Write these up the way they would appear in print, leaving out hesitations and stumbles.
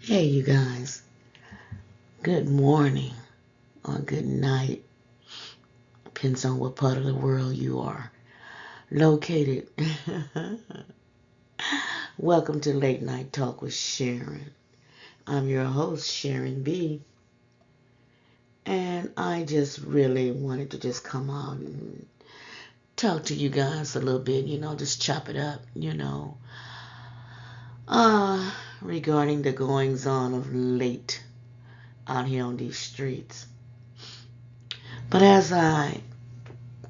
Hey, you guys. Good morning or good night. Depends on what part of the world you are located. Welcome to Late Night Talk with Sharon. I'm your host, Sharon B. And I just really wanted to just come out and talk to you guys a little bit, just chop it up, regarding the goings on of late out here on these streets. But as I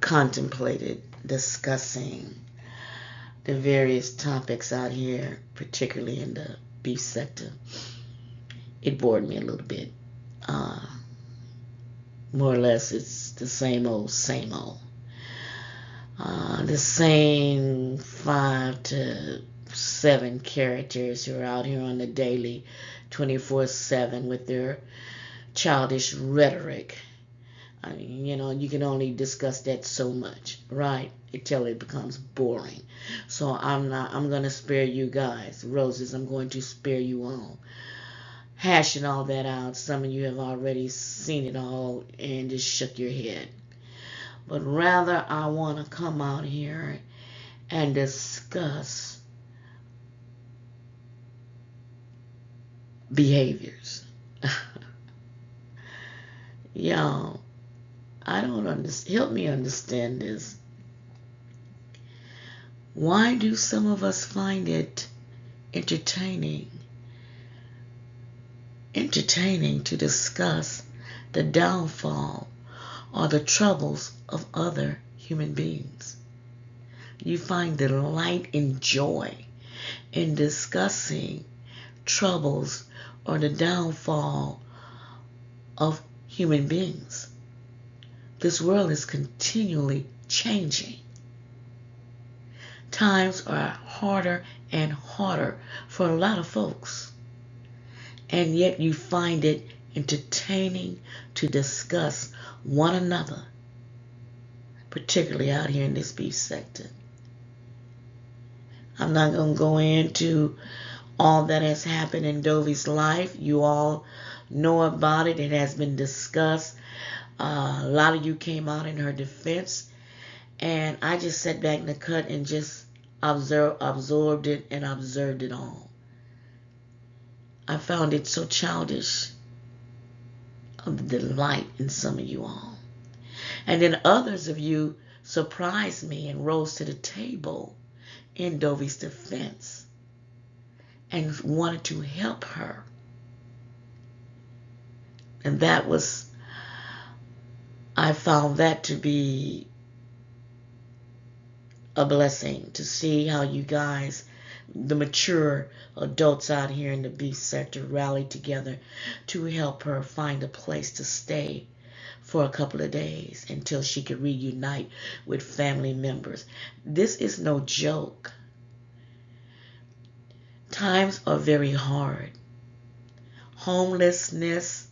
contemplated discussing the various topics out here, particularly in the beef sector, it bored me a little bit. Uh, More or less, it's the same old, same old. The same 5 to 7 characters who are out here on the daily 24/7 with their childish rhetoric. I mean, you can only discuss that so much, right? Until it becomes boring. So I'm going to spare you guys. Roses, I'm going to spare you all. Hashing all that out. Some of you have already seen it all and just shook your head. But rather, I want to come out here and discuss behaviors. Y'all, I don't understand. Help me understand this. Why do some of us find it entertaining to discuss the downfall or the troubles of other human beings? You find delight and joy in discussing troubles or the downfall of human beings. This world is continually changing. Times are harder and harder for a lot of folks. And yet you find it entertaining to discuss one another, particularly out here in this beef sector. I'm not going to go into all that has happened in Dovey's life. You all know about it. It has been discussed. A lot of you came out in her defense. And I just sat back in the cut and just absorbed it and observed it all. I found it so childish of the delight in some of you all. And then others of you surprised me and rose to the table in Dovey's defense and wanted to help her. And I found that to be a blessing, to see how you guys, the mature adults out here in the beef sector, rallied together to help her find a place to stay for a couple of days until she could reunite with family members. This is no joke. Times are very hard. Homelessness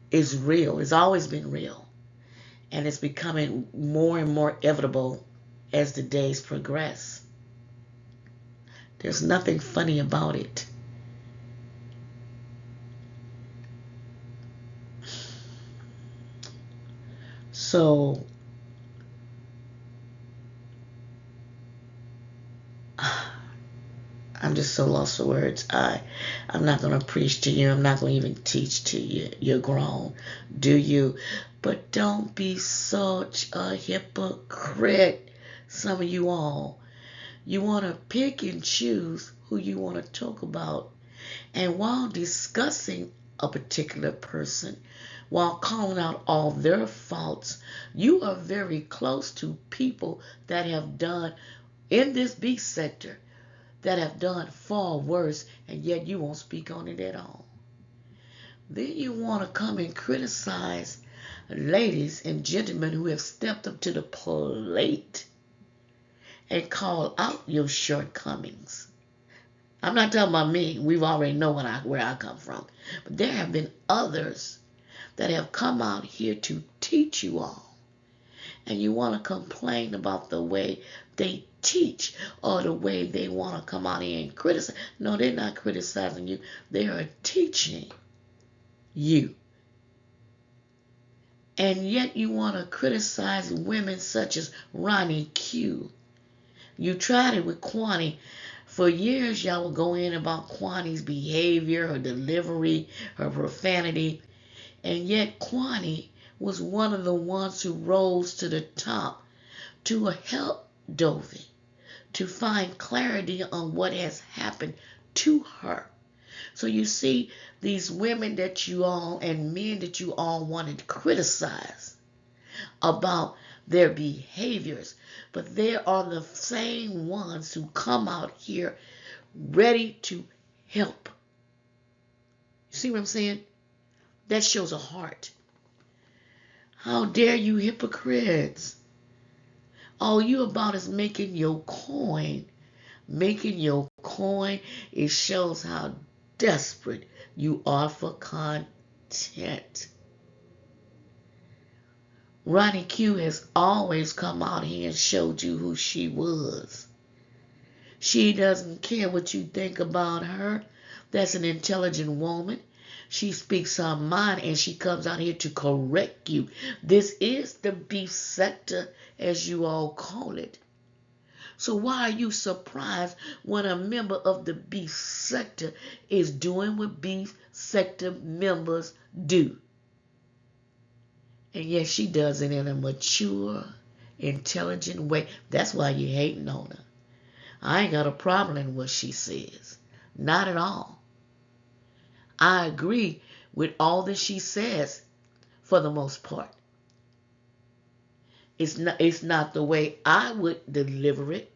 is real. It's always been real. And it's becoming more and more inevitable as the days progress. There's nothing funny about it. So, I'm just so lost for words. I'm not going to preach to you. I'm not going to even teach to you. You're grown. Do you? But don't be such a hypocrite, some of you all. You want to pick and choose who you want to talk about. And while discussing a particular person, while calling out all their faults, you are very close to people that have done in this beef sector, that have done far worse, and yet you won't speak on it at all. Then you want to come and criticize ladies and gentlemen who have stepped up to the plate and call out your shortcomings. I'm not talking about me. We've already know where I come from. But there have been others that have come out here to teach you all and you want to complain about the way they teach or the way they want to come out here and criticize. No, they're not criticizing you. They are teaching you. And yet you want to criticize women such as Ronnie Q. You tried it with Kwani. For years, y'all would go in about Kwani's behavior, her delivery, her profanity. And yet Kwani was one of the ones who rose to the top to help Dovey to find clarity on what has happened to her. So you see, these women that you all and men that you all wanted to criticize about their behaviors, but they are the same ones who come out here ready to help. You see what I'm saying? That shows a heart. How dare you hypocrites? All you about is making your coin. Making your coin. It shows how desperate you are for content. Ronnie Q has always come out here and showed you who she was. She doesn't care what you think about her. That's an intelligent woman. She speaks her mind and she comes out here to correct you. This is the beef sector, as you all call it. So why are you surprised when a member of the beef sector is doing what beef sector members do? And yet she does it in a mature, intelligent way. That's why you're hating on her. I ain't got a problem in what she says. Not at all. I agree with all that she says for the most part. It's not the way I would deliver it,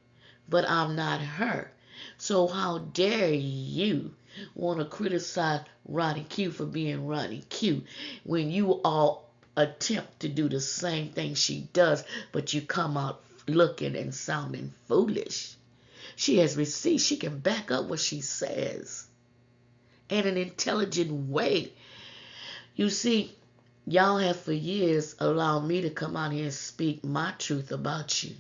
but I'm not her. So how dare you want to criticize Ronnie Q for being Ronnie Q when you all attempt to do the same thing she does, but you come out looking and sounding foolish. She has receipts. She can back up what she says in an intelligent way. You see, y'all have for years allowed me to come out here and speak my truth about you,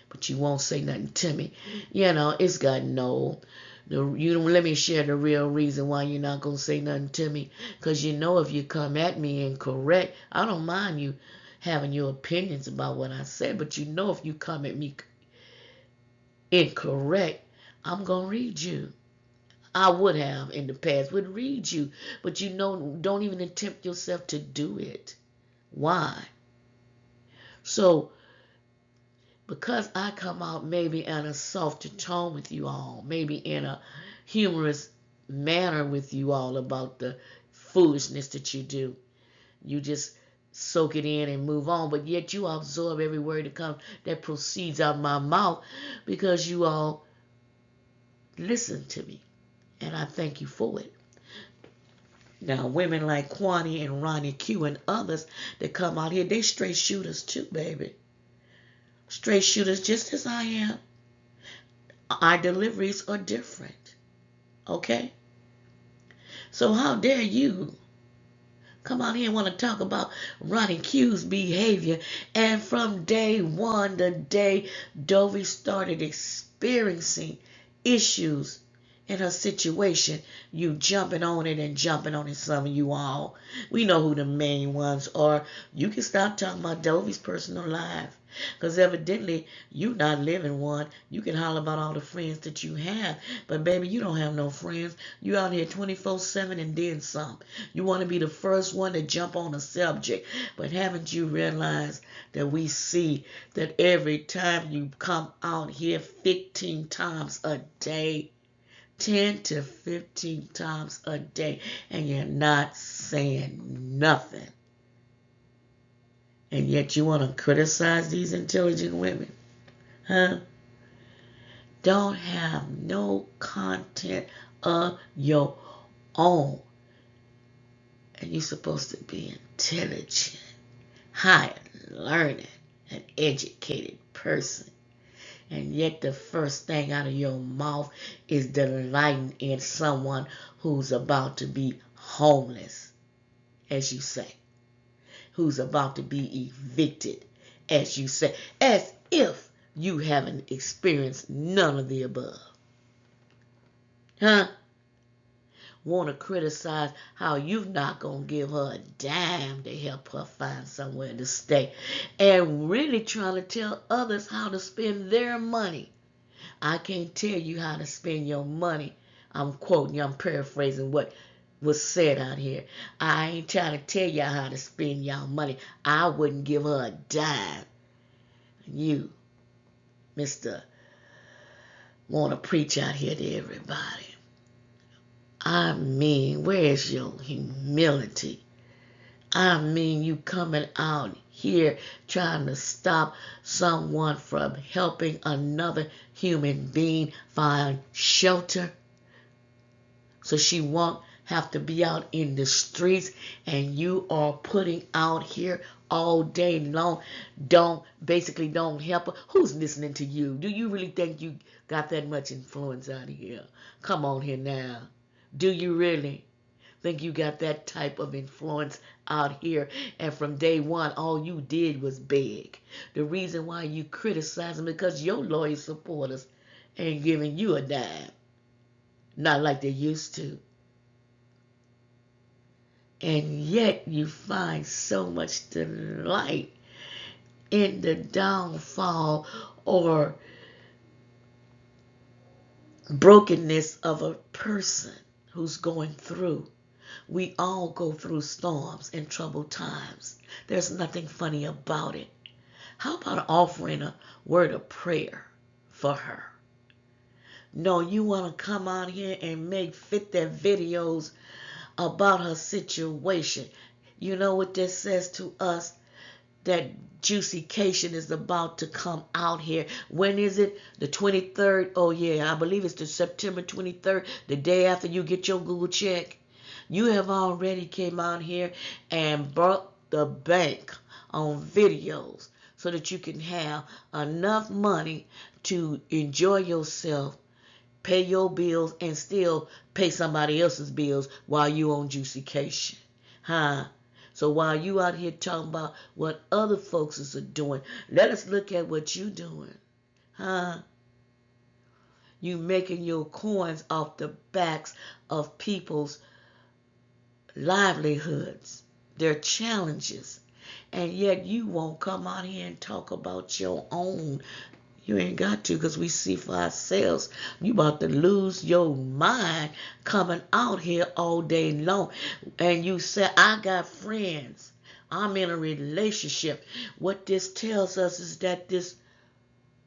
but you won't say nothing to me. You know, it's got no. Let me share the real reason why you're not going to say nothing to me. Because you know if you come at me incorrect, I don't mind you having your opinions about what I said, but you know if you come at me incorrect, I'm going to read you. I would have in the past, would read you, but you know, don't even attempt yourself to do it. Why? So, because I come out maybe in a softer tone with you all, maybe in a humorous manner with you all about the foolishness that you do, you just soak it in and move on, but yet you absorb every word that proceeds out of my mouth because you all listen to me. And I thank you for it. Now, women like Kwani and Ronnie Q and others that come out here, they straight shooters too, baby. Straight shooters just as I am. Our deliveries are different. Okay? So how dare you come out here and want to talk about Ronnie Q's behavior, and from day one, the day Dovey started experiencing issues in her situation, you jumping on it and jumping on it, some of you all. We know who the main ones are. You can stop talking about Dovey's personal life. Because evidently, you not living one. You can holler about all the friends that you have. But baby, you don't have no friends. You out here 24/7 and then some. You want to be the first one to jump on a subject. But haven't you realized that we see that every time you come out here 15 times a day, 10 to 15 times a day, and you're not saying nothing. And yet you want to criticize these intelligent women? Huh? Don't have no content of your own. And you're supposed to be intelligent, high learning, an educated person. And yet the first thing out of your mouth is delighting in someone who's about to be homeless, as you say, who's about to be evicted, as you say, as if you haven't experienced none of the above. Huh? Want to criticize how you not going to give her a dime to help her find somewhere to stay. And really trying to tell others how to spend their money. I can't tell you how to spend your money. I'm quoting you, I'm paraphrasing what was said out here. I ain't trying to tell y'all how to spend y'all money. I wouldn't give her a dime. You, Mr. Want to preach out here to everybody. I mean, where's your humility? I mean, you coming out here trying to stop someone from helping another human being find shelter so she won't have to be out in the streets, and you are putting out here all day long. Don't help her. Who's listening to you? Do you really think you got that much influence out here? Come on here now. Do you really think you got that type of influence out here? And from day one, all you did was beg. The reason why you criticize them because your loyal supporters ain't giving you a dime. Not like they used to. And yet you find so much delight in the downfall or brokenness of a person who's going through. We all go through storms and troubled times. There's nothing funny about it. How about offering a word of prayer for her? No, you want to come out here and make fit their videos about her situation. You know what this says to us? That juicication is about to come out here. When is it? The 23rd? Oh yeah, I believe it's the September 23rd, the day after you get your Google check. You have already came out here and brought the bank on videos so that you can have enough money to enjoy yourself, pay your bills, and still pay somebody else's bills while you on juicication. Huh? So while you out here talking about what other folks are doing, let us look at what you doing. Huh? You making your coins off the backs of people's livelihoods, their challenges. And yet you won't come out here and talk about your own. You ain't got to, because we see for ourselves. You about to lose your mind coming out here all day long. And you say, I got friends. I'm in a relationship. What this tells us is that this,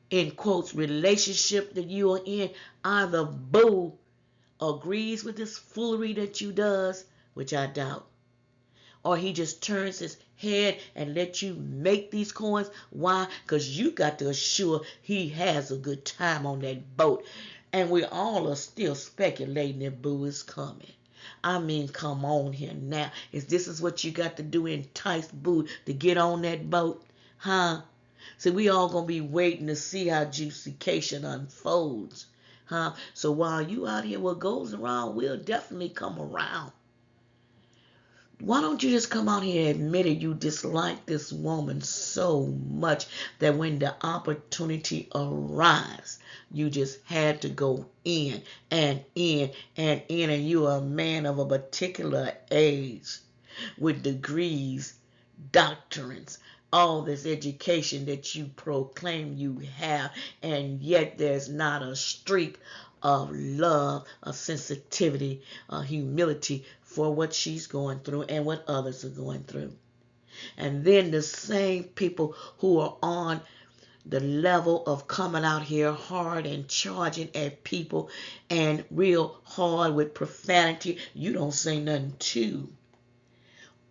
in quotes, relationship that you are in, either boo agrees with this foolery that you does, which I doubt, or he just turns his head and let you make these coins. Why? Because you got to assure he has a good time on that boat. And we all are still speculating if Boo is coming. I mean, come on here now. Is this is what you got to do, entice Boo to get on that boat? Huh? So we all going to be waiting to see how juicication unfolds. Huh? So while you out here, what goes around will definitely come around. Why don't you just come out here and admit it? You dislike this woman so much that when the opportunity arrives, you just had to go in and in and in, and you are a man of a particular age with degrees, doctrines, all this education that you proclaim you have, and yet there's not a streak of love, of sensitivity, of humility for what she's going through and what others are going through. And then the same people who are on the level of coming out here hard and charging at people and real hard with profanity, you don't say nothing to.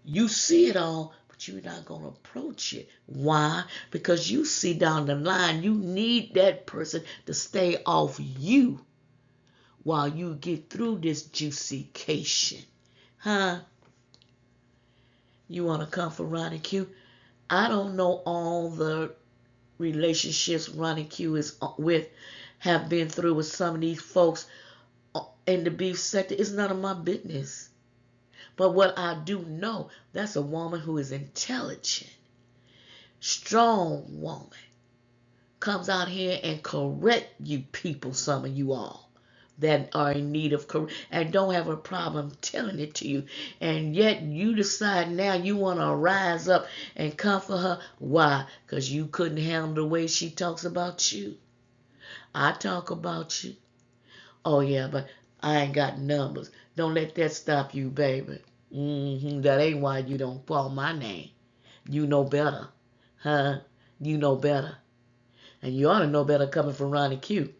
You see it all, but you're not going to approach it. Why? Because you see down the line, you need that person to stay off you while you get through this juicication. Huh? You want to come for Ronnie Q? I don't know all the relationships Ronnie Q is with, have been through with some of these folks in the beef sector. It's none of my business. But what I do know, that's a woman who is intelligent. strong woman comes out here and correct you people, some of you all that are in need of correct and don't have a problem telling it to you, and yet you decide now you want to rise up and come for her. Why? Because you couldn't handle the way she talks about you. I talk about you. Oh yeah, but I ain't got numbers. Don't let that stop you, baby. That ain't why you don't call my name. You know better. Huh? You know better. And you ought to know better coming from Ronnie Q.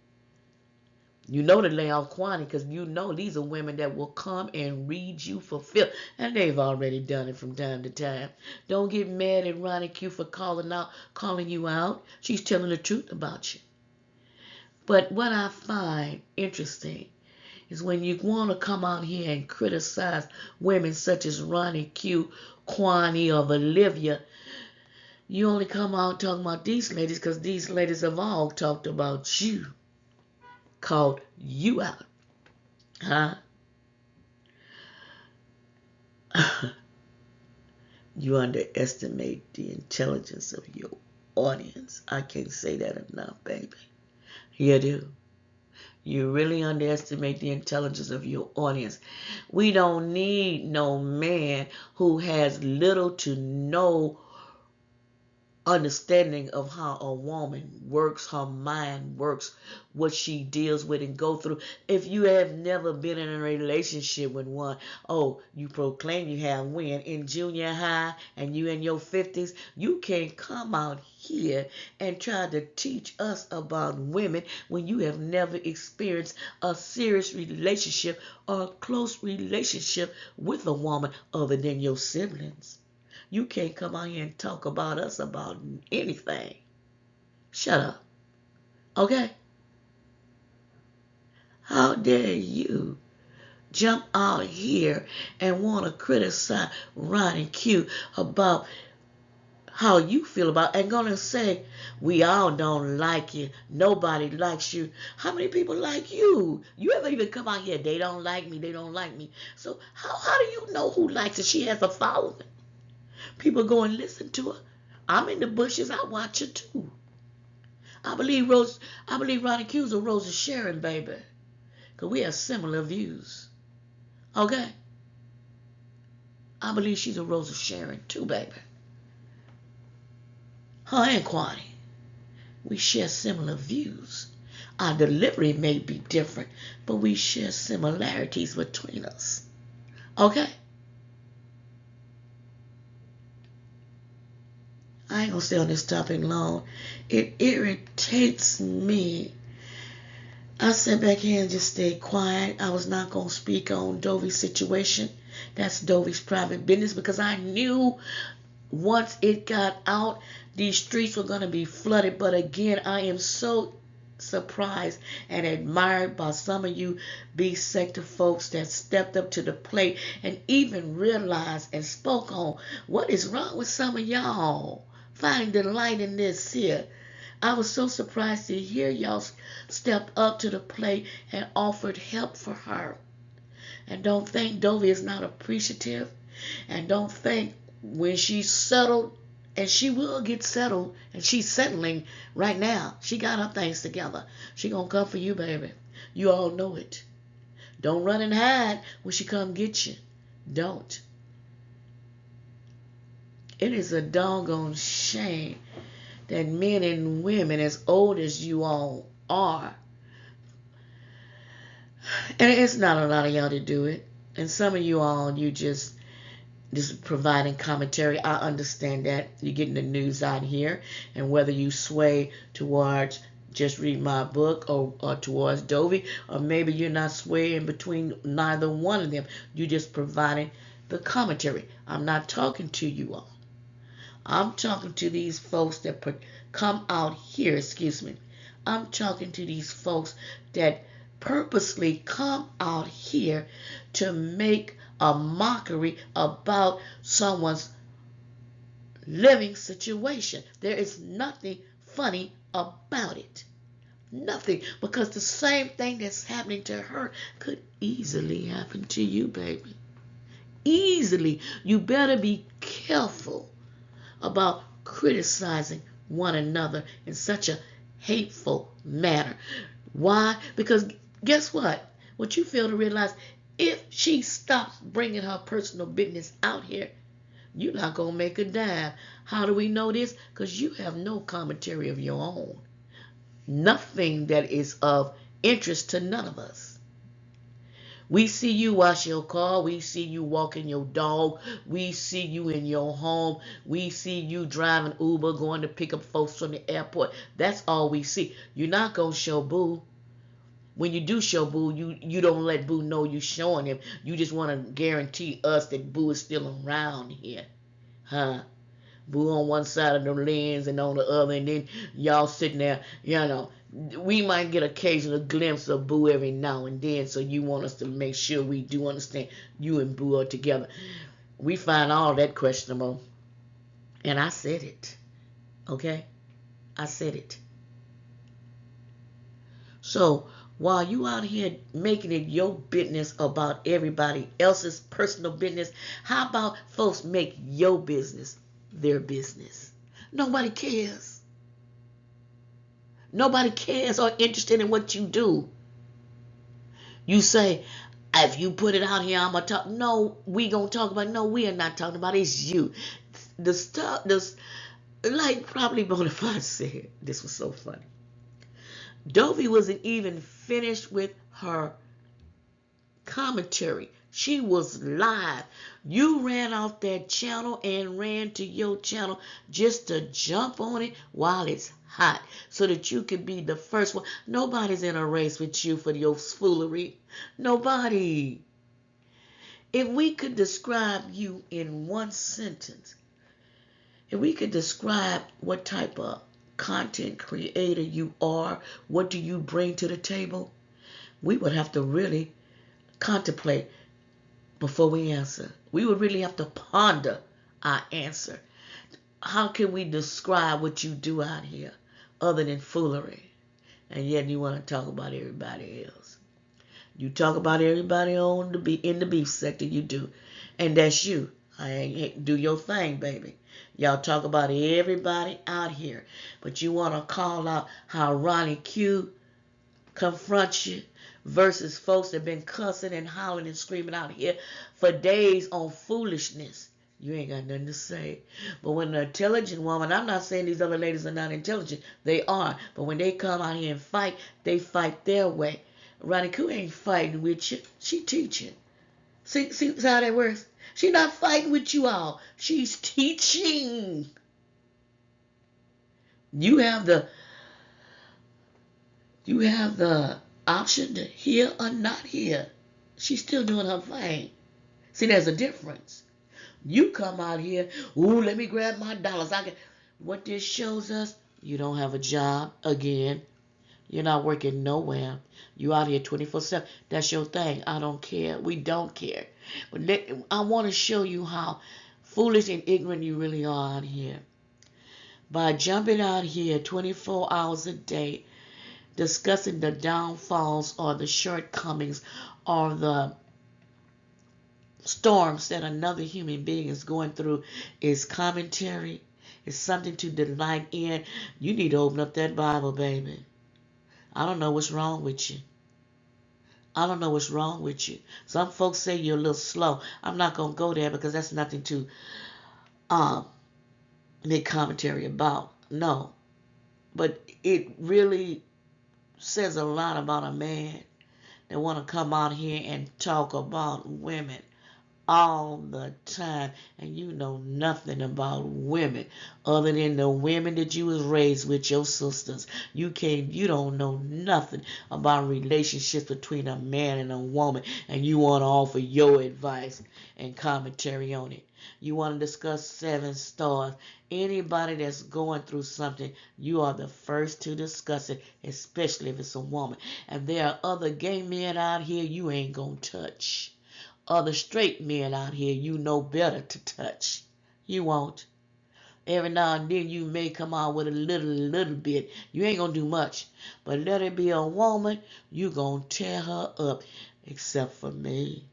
You know to lay off Kwani, because you know these are women that will come and read you for filth. And they've already done it from time to time. Don't get mad at Ronnie Q for calling you out. She's telling the truth about you. But what I find interesting is when you want to come out here and criticize women such as Ronnie Q, Kwani, or Olivia, you only come out talking about these ladies because these ladies have all talked about you, called you out. Huh? You underestimate the intelligence of your audience. I can't say that enough, baby. You do. You really underestimate the intelligence of your audience. We don't need no man who has little to no understanding of how a woman works, her mind works, what she deals with and go through. If you have never been in a relationship with one, oh, you proclaim you have when in junior high and you in your 50s, you can't come out here and try to teach us about women when you have never experienced a serious relationship or a close relationship with a woman other than your siblings. You can't come out here and talk about us about anything. Shut up. Okay? How dare you jump out here and want to criticize Ronnie Q about how you feel about and gonna say we all don't like you, nobody likes you. How many people like you? You ever even come out here, they don't like me, they don't like me. So how do you know who likes her? She has a following. People go and listen to her. I'm in the bushes. I watch her too. I believe Ronnie Q's a Rosa Sharon, baby. Because we have similar views. Okay? I believe she's a Rosa Sharon too, baby. Her and Kwani. We share similar views. Our delivery may be different, but we share similarities between us. Okay? I ain't gonna stay on this topic long. It irritates me. I sat back here and just stayed quiet. I was not gonna speak on Dovey's situation. That's Dovey's private business because I knew once it got out, these streets were gonna be flooded. But again, I am so surprised and admired by some of you B sector folks that stepped up to the plate and even realized and spoke on what is wrong with some of y'all. Find the light in this here. I was so surprised to hear y'all step up to the plate and offered help for her. And don't think Dovey is not appreciative. And don't think when she's settled, and she will get settled, and she's settling right now. She got her things together. She gonna come for you, baby. You all know it. Don't run and hide when she come get you. Don't. It is a doggone shame that men and women as old as you all are, and it's not a lot of y'all to do it, and some of you all, you just providing commentary. I understand that. You're getting the news out here, and whether you sway towards just read my book or towards Dovey, or maybe you're not swaying between neither one of them. You're just providing the commentary. I'm not talking to you all. I'm talking to these folks that come out here, excuse me. I'm talking to these folks that purposely come out here to make a mockery about someone's living situation. There is nothing funny about it. Nothing. Because the same thing that's happening to her could easily happen to you, baby. Easily. You better be careful about criticizing one another in such a hateful manner. Why? Because guess what? What you fail to realize, if she stops bringing her personal business out here, you're not going to make a dime. How do we know this? Because you have no commentary of your own. Nothing that is of interest to none of us. We see you wash your car. We see you walking your dog. We see you in your home. We see you driving Uber, going to pick up folks from the airport. That's all we see. You're not going to show Boo. When you do show Boo, you don't let Boo know you're showing him. You just want to guarantee us that Boo is still around here. Huh? Boo on one side of the lens and on the other, and then y'all sitting there, we might get occasional glimpse of Boo every now and then, so you want us to make sure we do understand you and Boo are together. We find all that questionable, and I said it, okay? I said it. So while you out here making it your business about everybody else's personal business, how about folks make your business their business? Nobody cares. Nobody cares or interested in what you do. You say, if you put it out here, I'm going to talk. No, we going to talk about it. No, we are not talking about it. It's you. The stuff, like probably Bonafide said, this was so funny. Dovey wasn't even finished with her commentary. She was live. You ran off that channel and ran to your channel just to jump on it while it's hot so that you could be the first one. Nobody's in a race with you for your foolery. Nobody. If we could describe you in one sentence, if we could describe what type of content creator you are, what do you bring to the table, we would have to really contemplate before we answer. We would really have to ponder our answer. How can we describe what you do out here other than foolery? And yet you want to talk about everybody else. You talk about everybody in the beef sector, you do. And that's you. Do your thing, baby. Y'all talk about everybody out here. But you want to call out how Ronnie Q confronts you versus folks that have been cussing and hollering and screaming out here for days on foolishness. You ain't got nothing to say. But when an intelligent woman, I'm not saying these other ladies are not intelligent. They are. But when they come out here and fight, they fight their way. Ronnie Q ain't fighting with you. She teaching. See how that works? She's not fighting with you all. She's teaching. You have the option to hear or not hear. She's still doing her thing. See, there's a difference. You come out here, ooh, let me grab my dollars. What this shows us, you don't have a job again. You're not working nowhere. You out here 24/7. That's your thing. I don't care. We don't care. But I want to show you how foolish and ignorant you really are out here. By jumping out here 24 hours a day, discussing the downfalls or the shortcomings or the storms that another human being is going through is commentary. It's something to delight in. You need to open up that Bible, baby. I don't know what's wrong with you. I don't know what's wrong with you. Some folks say you're a little slow. I'm not going to go there because that's nothing to make commentary about. No. But it really says a lot about a man that want to come out here and talk about women all the time, and you know nothing about women other than the women that you was raised with, your sisters. You don't know nothing about relationships between a man and a woman, and you want to offer your advice and commentary on it. You want to discuss 7 stars. Anybody that's going through something, you are the first to discuss it, especially if it's a woman. And there are other gay men out here you ain't gonna touch. Other straight men out here you know better to touch. You won't. Every now and then you may come out with a little bit. You ain't gonna do much. But let it be a woman, you gonna tear her up. Except for me.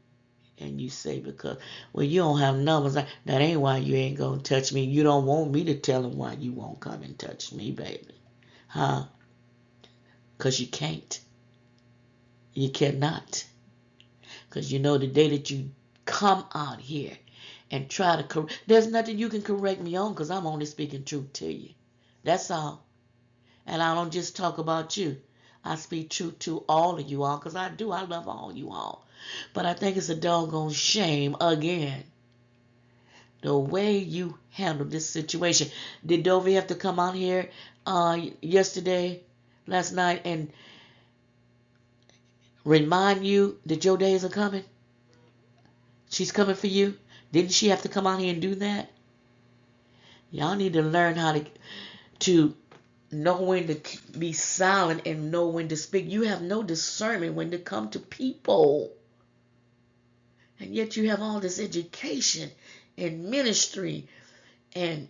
And you say, because, well, you don't have numbers. That ain't why you ain't going to touch me. You don't want me to tell him why you won't come and touch me, baby. Huh? Because you can't. You cannot. Because you know the day that you come out here and try to correct, there's nothing you can correct me on, because I'm only speaking truth to you. That's all. And I don't just talk about you. I speak truth to all of you all, because I do. I love all you all. But I think it's a doggone shame, again, the way you handle this situation. Did Dovey have to come out here last night, and remind you that your days are coming? She's coming for you. Didn't she have to come out here and do that? Y'all need to learn how to know when to be silent and know when to speak. You have no discernment when to come to people. And yet you have all this education and ministry and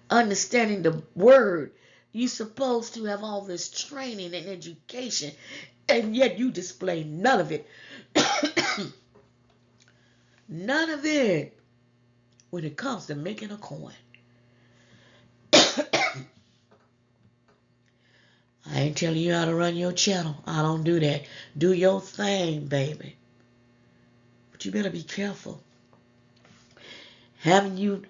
understanding the word. You're supposed to have all this training and education, and yet you display none of it. None of it when it comes to making a coin. I ain't telling you how to run your channel. I don't do that. Do your thing, baby. But you better be careful. Have you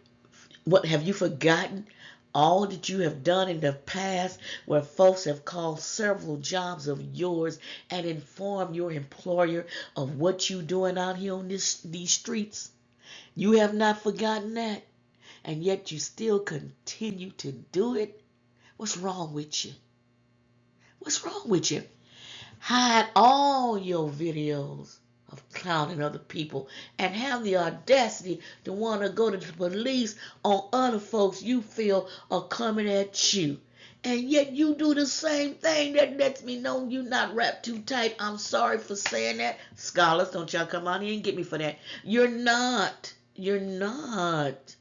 forgotten all that you have done in the past, where folks have called several jobs of yours and informed your employer of what you're doing out here on these streets? You have not forgotten that, and yet you still continue to do it? What's wrong with you? What's wrong with you? Hide all your videos of clowning other people and have the audacity to want to go to the police on other folks you feel are coming at you. And yet you do the same thing. That lets me know you're not wrapped too tight. I'm sorry for saying that. Scholars, don't y'all come out here and get me for that. You're not. You're not.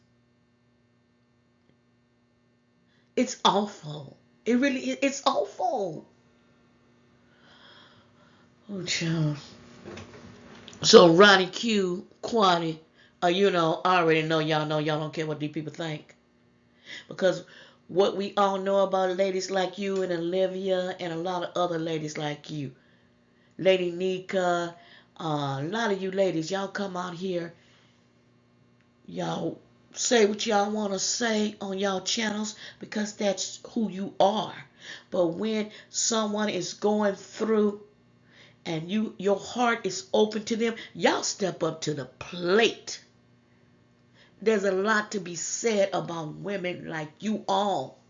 It's awful. It really is. It's awful. Oh, child. So Ronnie Q, Quani, I already know y'all don't care what these people think. Because what we all know about ladies like you and Olivia and a lot of other ladies like you, Lady Nika, a lot of you ladies, y'all come out here, y'all say what y'all want to say on y'all channels because that's who you are. But when someone is going through and your heart is open to them, y'all step up to the plate. There's a lot to be said about women like you all.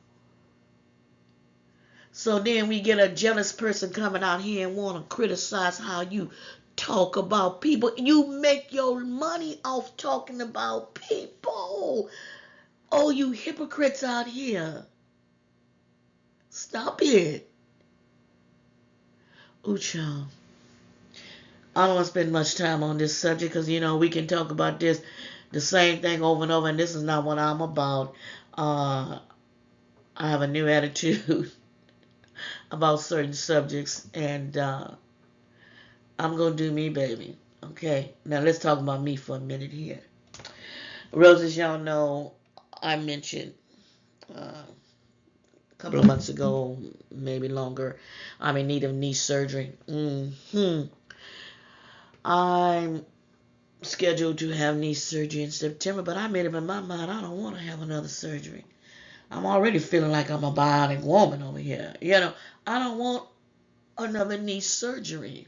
So then we get a jealous person coming out here and want to criticize how you talk about people. You make your money off talking about people. Oh, you hypocrites out here. Stop it. Ooh, child. I don't want to spend much time on this subject because, we can talk about the same thing over and over, and this is not what I'm about. I have a new attitude about certain subjects, and I'm going to do me, baby. Okay? Now, let's talk about me for a minute here. Roses, y'all know I mentioned a couple of months ago, maybe longer, I'm in need of knee surgery. I'm scheduled to have knee surgery in September, but I made up in my mind I don't want to have another surgery. I'm already feeling like I'm a bionic woman over here. I don't want another knee surgery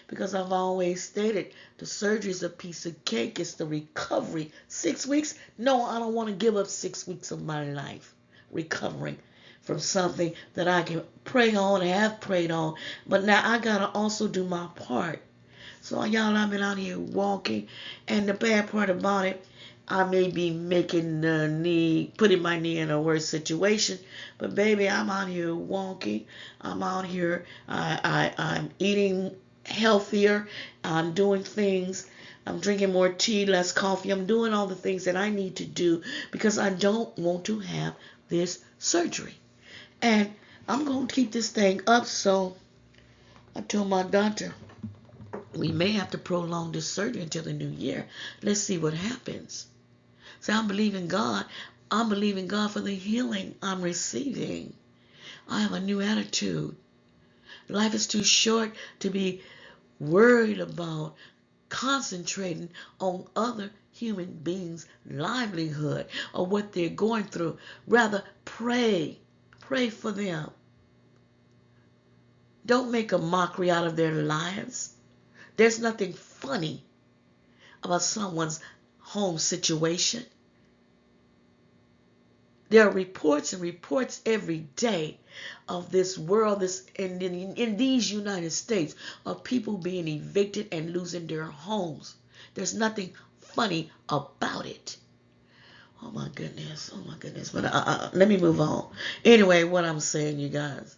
because I've always stated the surgery is a piece of cake. It's the recovery. 6 weeks? No, I don't want to give up 6 weeks of my life recovering from something that I can pray on and have prayed on. But now I got to also do my part. So y'all, I've been out here walking, and the bad part about it, I may be putting my knee in a worse situation, but baby, I'm out here walking. I'm out here. I'm eating healthier. I'm doing things. I'm drinking more tea, less coffee. I'm doing all the things that I need to do because I don't want to have this surgery, and I'm gonna keep this thing up. So I told my doctor, We may have to prolong this surgery until the new year. Let's see what happens. So I'm believing God. I'm believing God for the healing I'm receiving. I have a new attitude. Life is too short to be worried about concentrating on other human beings' livelihood or what they're going through. Rather, pray. Pray for them. Don't make a mockery out of their lives. There's nothing funny about someone's home situation. There are reports and reports every day of this world, in these United States, of people being evicted and losing their homes. There's nothing funny about it. Oh my goodness. Oh my goodness. But let me move on. Anyway, what I'm saying, you guys,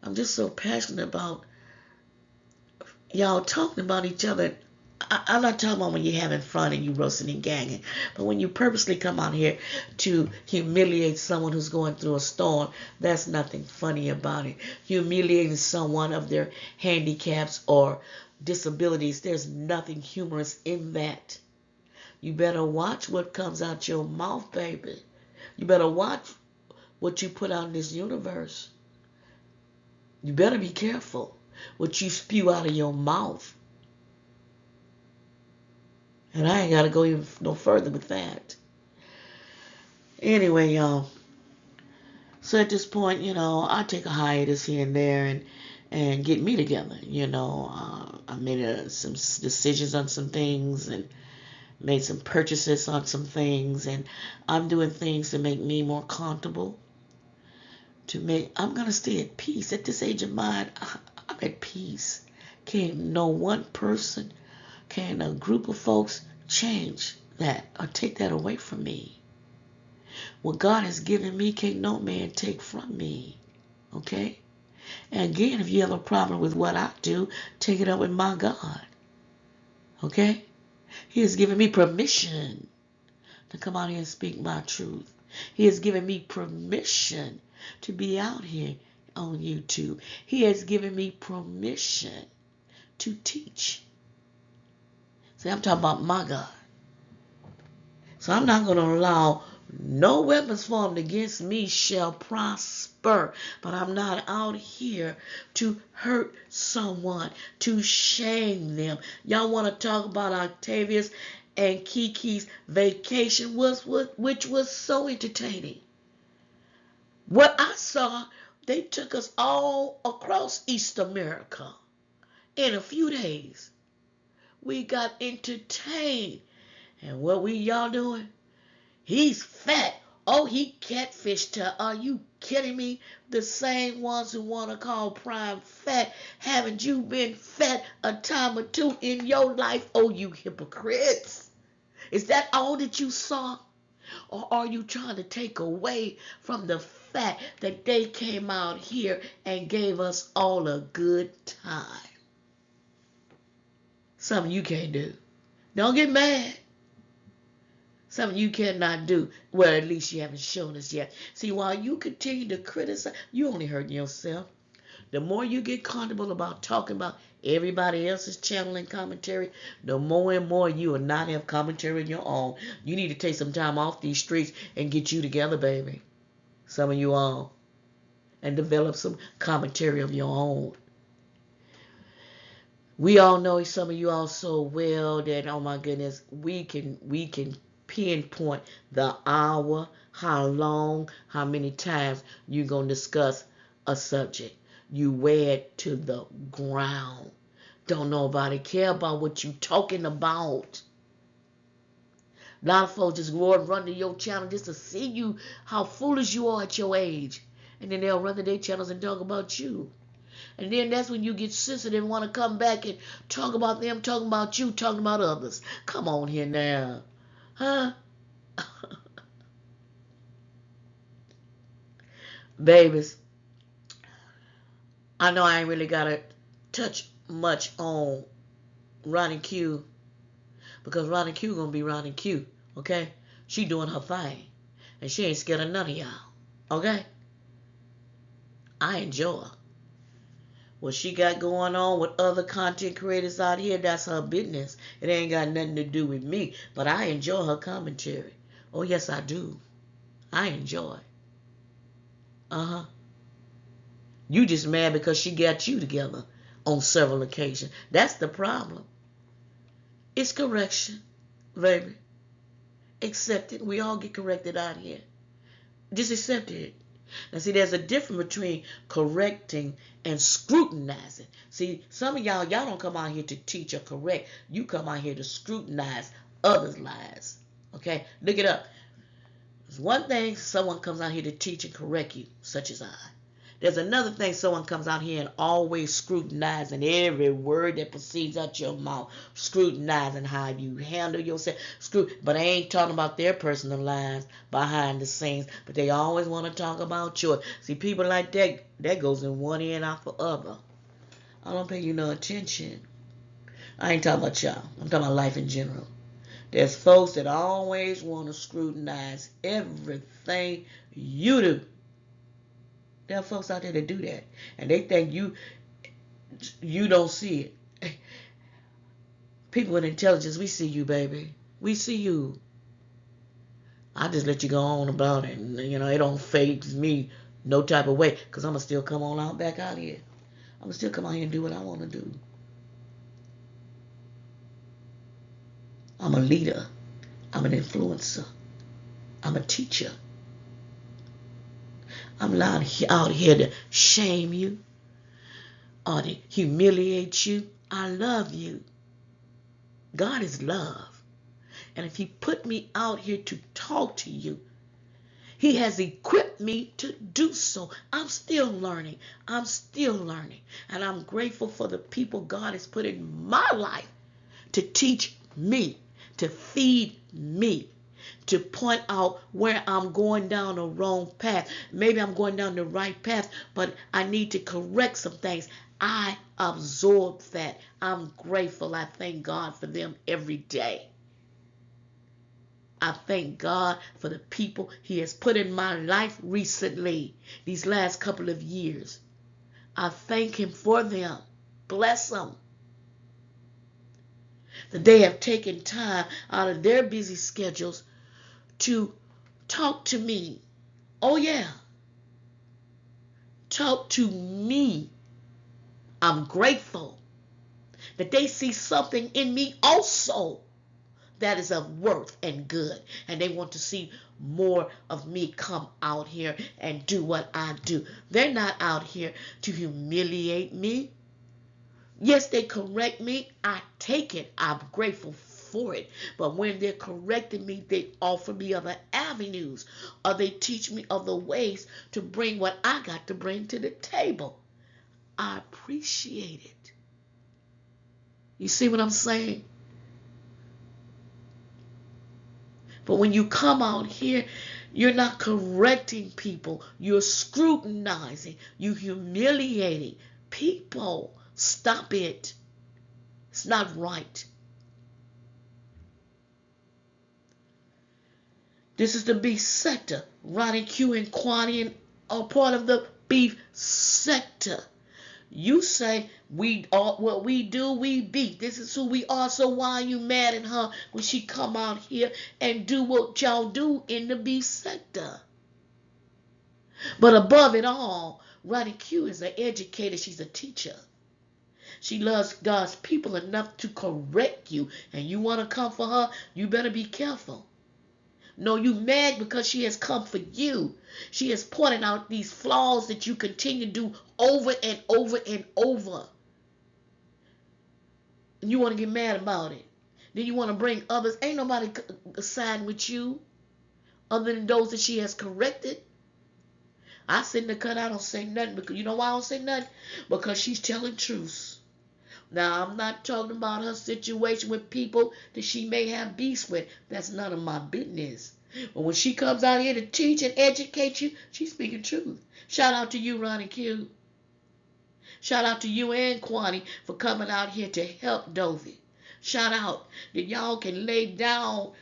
I'm just so passionate about y'all talking about each other. I'm not talking about when you're having fun and you roasting and ganging, but when you purposely come out here to humiliate someone who's going through a storm, that's nothing funny about it. Humiliating someone of their handicaps or disabilities, there's nothing humorous in that. You better watch what comes out your mouth, baby. You better watch what you put out in this universe. You better be careful what you spew out of your mouth. And I ain't got to go even no further with that. Anyway, y'all. So at this point, I take a hiatus here and there and get me together. I made some decisions on some things and made some purchases on some things. And I'm doing things to make me more comfortable. I'm going to stay at peace. At this age of mine, I'm at peace. Can't no one person, can a group of folks change that or take that away from me. What God has given me, can't no man take from me. Okay? And again, if you have a problem with what I do, take it up with my God. Okay? He has given me permission to come out here and speak my truth. He has given me permission to be out here on YouTube. He has given me permission to teach. See, I'm talking about my God. So I'm not going to allow no weapons formed against me shall prosper. But I'm not out here to hurt someone, to shame them. Y'all want to talk about Octavius and Kiki's vacation, which was so entertaining. What I saw, they took us all across East America in a few days. We got entertained. And what y'all doing? He's fat. Oh, he catfished her. Are you kidding me? The same ones who want to call Prime fat. Haven't you been fat a time or two in your life? Oh, you hypocrites. Is that all that you saw? Or are you trying to take away from the fact that they came out here and gave us all a good time? Something you can't do. Don't get mad. Something you cannot do. Well, at least you haven't shown us yet. See, while you continue to criticize, you only hurting yourself. The more you get comfortable about talking about everybody else's channel and commentary, the more and more you will not have commentary of your own. You need to take some time off these streets and get you together, baby. Some of you all. And develop some commentary of your own. We all know some of you all so well that, oh my goodness, we can pinpoint the hour, how long, how many times you're going to discuss a subject. You wear it to the ground. Don't nobody care about what you talking about. A lot of folks just go and run to your channel just to see you, how foolish you are at your age. And then they'll run to their channels and talk about you. And then that's when you get sensitive and want to come back and talk about them, talking about you, talking about others. Come on here now. Huh? Babies, I know I ain't really got to touch much on Ronnie Q because Ronnie Q gonna be Ronnie Q, okay? She doing her thing, and she ain't scared of none of y'all, okay? I enjoy her. What she got going on with other content creators out here, that's her business. It ain't got nothing to do with me. But I enjoy her commentary. Oh, yes, I do. I enjoy. Uh-huh. You just mad because she got you together on several occasions. That's the problem. It's correction, baby. Accept it. We all get corrected out here. Just accept it. Now, see, there's a difference between correcting and scrutinizing. See, some of y'all don't come out here to teach or correct. You come out here to scrutinize others' lives. Okay? Look it up. There's one thing someone comes out here to teach and correct you, such as I. There's another thing someone comes out here and always scrutinizing every word that proceeds out your mouth, scrutinizing how you handle yourself. But I ain't talking about their personal lives behind the scenes, but they always want to talk about yours. See, people like that goes in one ear and out for other. I don't pay you no attention. I ain't talking about y'all. I'm talking about life in general. There's folks that always want to scrutinize everything you do. There are folks out there that do that, and they think you don't see it. People with intelligence, we see you, baby. We see you. I just let you go on about it. And, it don't faze me no type of way, because I'm going to still come on out back out here. I'm going to still come out here and do what I want to do. I'm a leader. I'm an influencer. I'm a teacher. I'm not out here to shame you or to humiliate you. I love you. God is love. And if he put me out here to talk to you, he has equipped me to do so. I'm still learning. I'm still learning. And I'm grateful for the people God has put in my life to teach me, to feed me, to point out where I'm going down the wrong path. Maybe I'm going down the right path, but I need to correct some things. I absorb that. I'm grateful. I thank God for them every day. I thank God for the people he has put in my life recently, these last couple of years. I thank him for them. Bless them. That they have taken time out of their busy schedules to talk to me. Oh, yeah. Talk to me. I'm grateful that they see something in me also that is of worth and good. And they want to see more of me come out here and do what I do. They're not out here to humiliate me. Yes, they correct me. I take it. I'm grateful for it. But when they're correcting me, they offer me other avenues, or they teach me other ways to bring what I got to bring to the table. I appreciate it. You see what I'm saying? But when you come out here, you're not correcting people. You're scrutinizing. You're humiliating people. Stop it. It's not right. This is the beef sector. Ronnie Q and Kwani are part of the beef sector. You say we are what we do, we beat. This is who we are. So why are you mad at her when she come out here and do what y'all do in the beef sector? But above it all, Ronnie Q is an educator. She's a teacher. She loves God's people enough to correct you. And you want to come for her, you better be careful. No, you mad because she has come for you. She has pointed out these flaws that you continue to do over and over and over. And you want to get mad about it. Then you want to bring others. Ain't nobody siding with you other than those that she has corrected. I sit in the cut. I don't say nothing. Because you know why I don't say nothing? Because she's telling truths. Now, I'm not talking about her situation with people that she may have beefs with. That's none of my business. But when she comes out here to teach and educate you, she's speaking truth. Shout out to you, Ronnie Q. Shout out to you and Kwani for coming out here to help Dovey. Shout out that y'all can lay down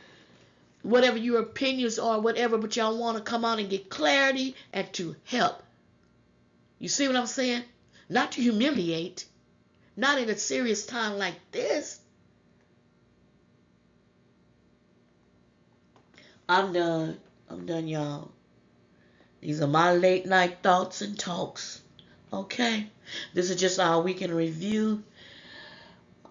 whatever your opinions are, whatever, but y'all want to come out and get clarity and to help. You see what I'm saying? not to humiliate, not in a serious time like this. I'm done. I'm done, y'all. These are my late night thoughts and talks. Okay? This is just our weekend review.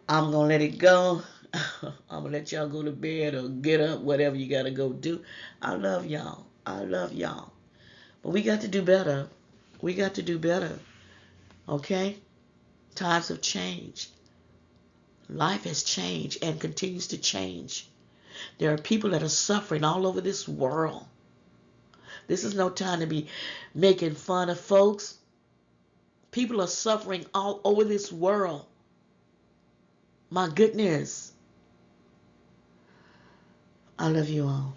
I'm going to let it go. I'm going to let y'all go to bed or get up, whatever you got to go do. I love y'all. I love y'all. But we got to do better. We got to do better. Okay? Times have changed. Life has changed and continues to change. There are people that are suffering all over this world. This is no time to be making fun of folks. People are suffering all over this world. My goodness. I love you all.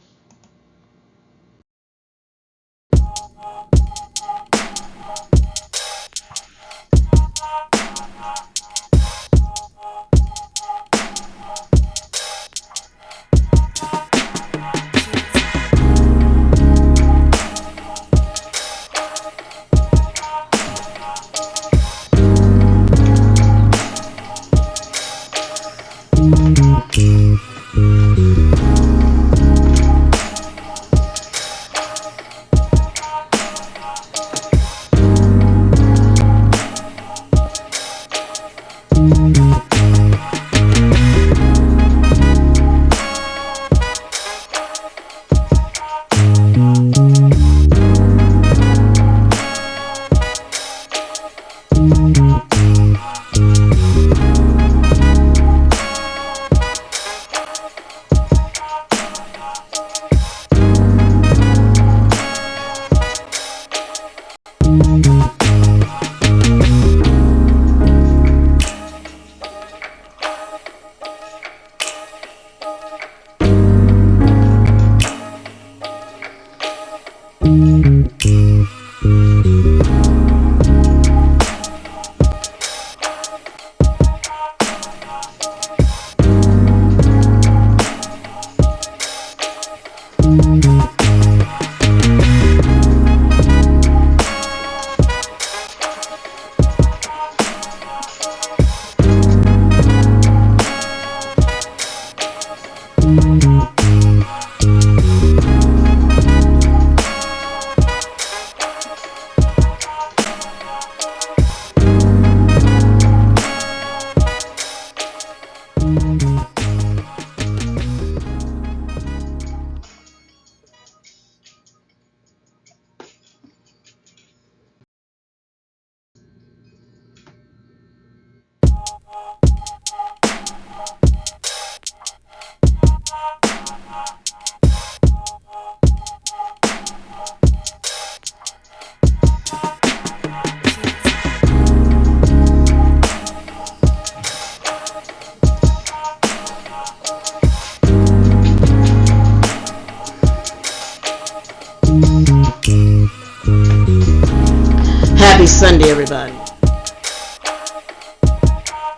Happy Sunday, everybody.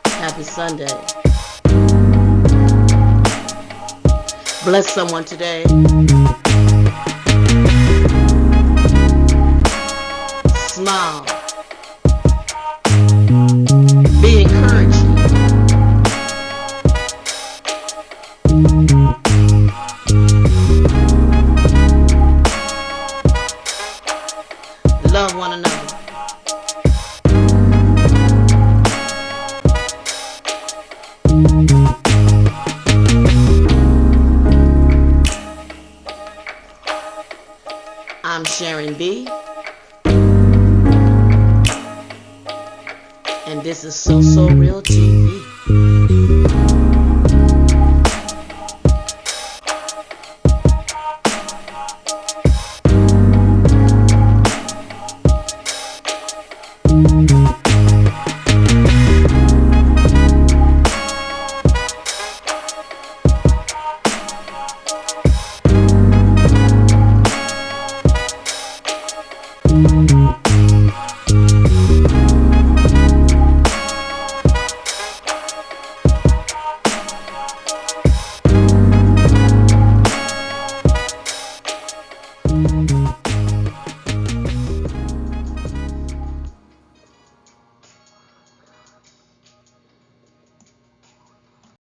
Happy Sunday. Bless someone today. Smile. Be encouraging. Love one another. I'm Sharon B. And this is So Real TV.